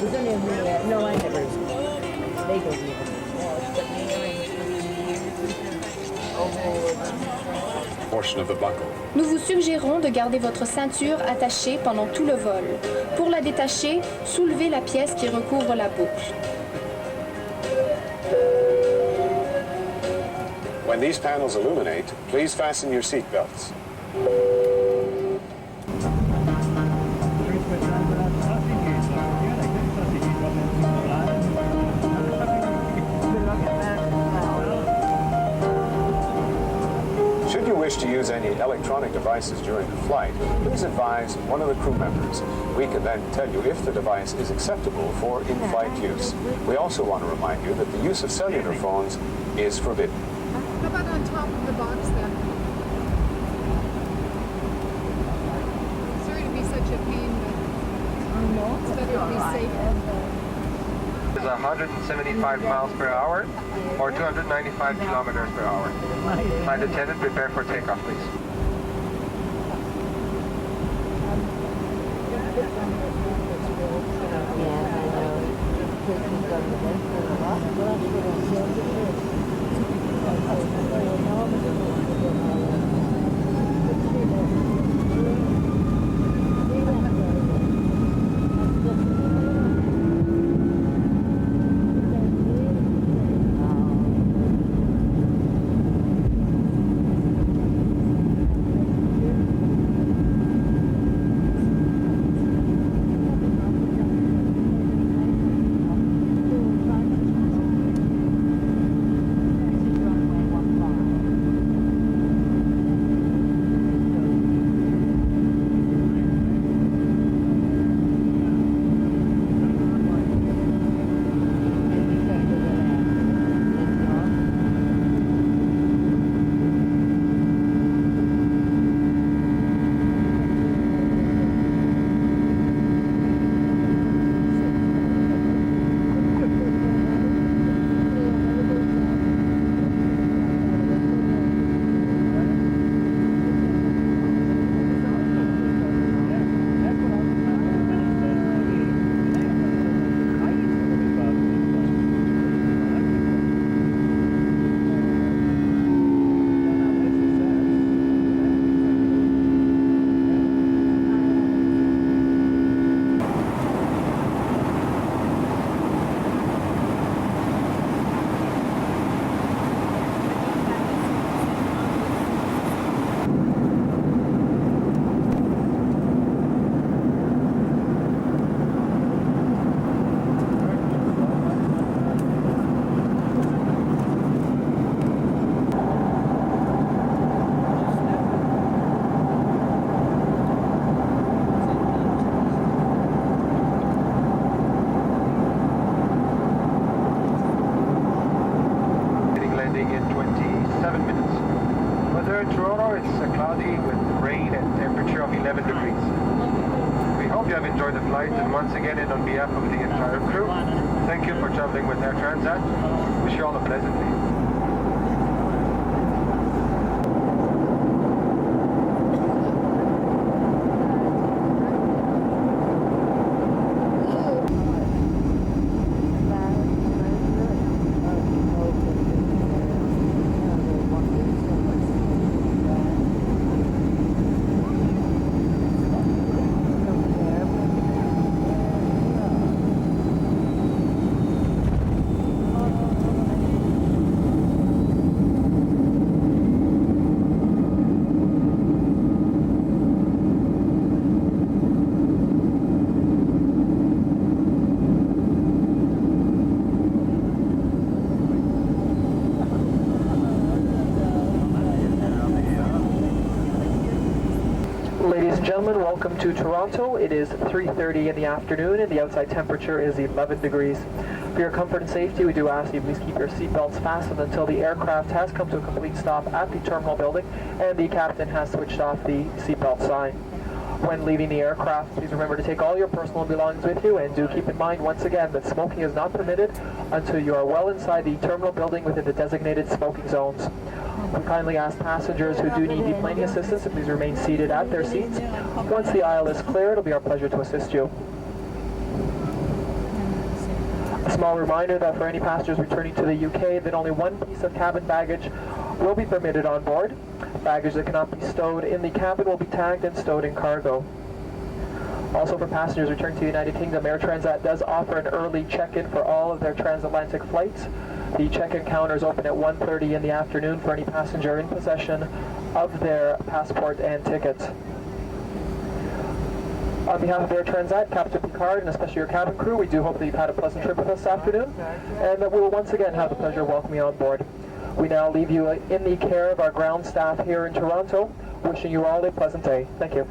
was only no, I never. They don't even. Portion of the buckle. Nous vous suggérons de garder votre ceinture attachée pendant tout le vol. Pour la détacher, soulevez la pièce qui recouvre la boucle. When these panels illuminate, please fasten your seat belts. Should you wish to use any electronic devices during the flight, please advise one of the crew members. We can then tell you if the device is acceptable for in-flight use. We also want to remind you that the use of cellular phones is forbidden. How about on top of the box then? Sorry to be such a pain, but that would be safer. Is 175 miles per hour or 295 kilometers per hour. Flight attendant, prepare for takeoff, please. And once again, and on behalf of the entire crew, thank you for traveling with Air Transat. Wish you all a pleasant day. Ladies and gentlemen, welcome to Toronto. It is 3:30 in the afternoon and the outside temperature is 11 degrees. For your comfort and safety, we do ask you please keep your seatbelts fastened until the aircraft has come to a complete stop at the terminal building and the captain has switched off the seatbelt sign. When leaving the aircraft, please remember to take all your personal belongings with you, and do keep in mind once again that smoking is not permitted until you are well inside the terminal building within the designated smoking zones. We kindly ask passengers who do need deplaning assistance to please remain seated at their seats. Once the aisle is clear, it'll be our pleasure to assist you. A small reminder that for any passengers returning to the UK, that only one piece of cabin baggage will be permitted on board. Baggage that cannot be stowed in the cabin will be tagged and stowed in cargo. Also for passengers returning to the United Kingdom, Air Transat does offer an early check-in for all of their transatlantic flights. The check-in counter is open at 1:30 in the afternoon for any passenger in possession of their passport and tickets. On behalf of Air Transat, Captain Picard, and especially your cabin crew, we do hope that you've had a pleasant trip with us this afternoon, and that we will once again have the pleasure of welcoming you on board. We now leave you in the care of our ground staff here in Toronto, wishing you all a pleasant day. Thank you.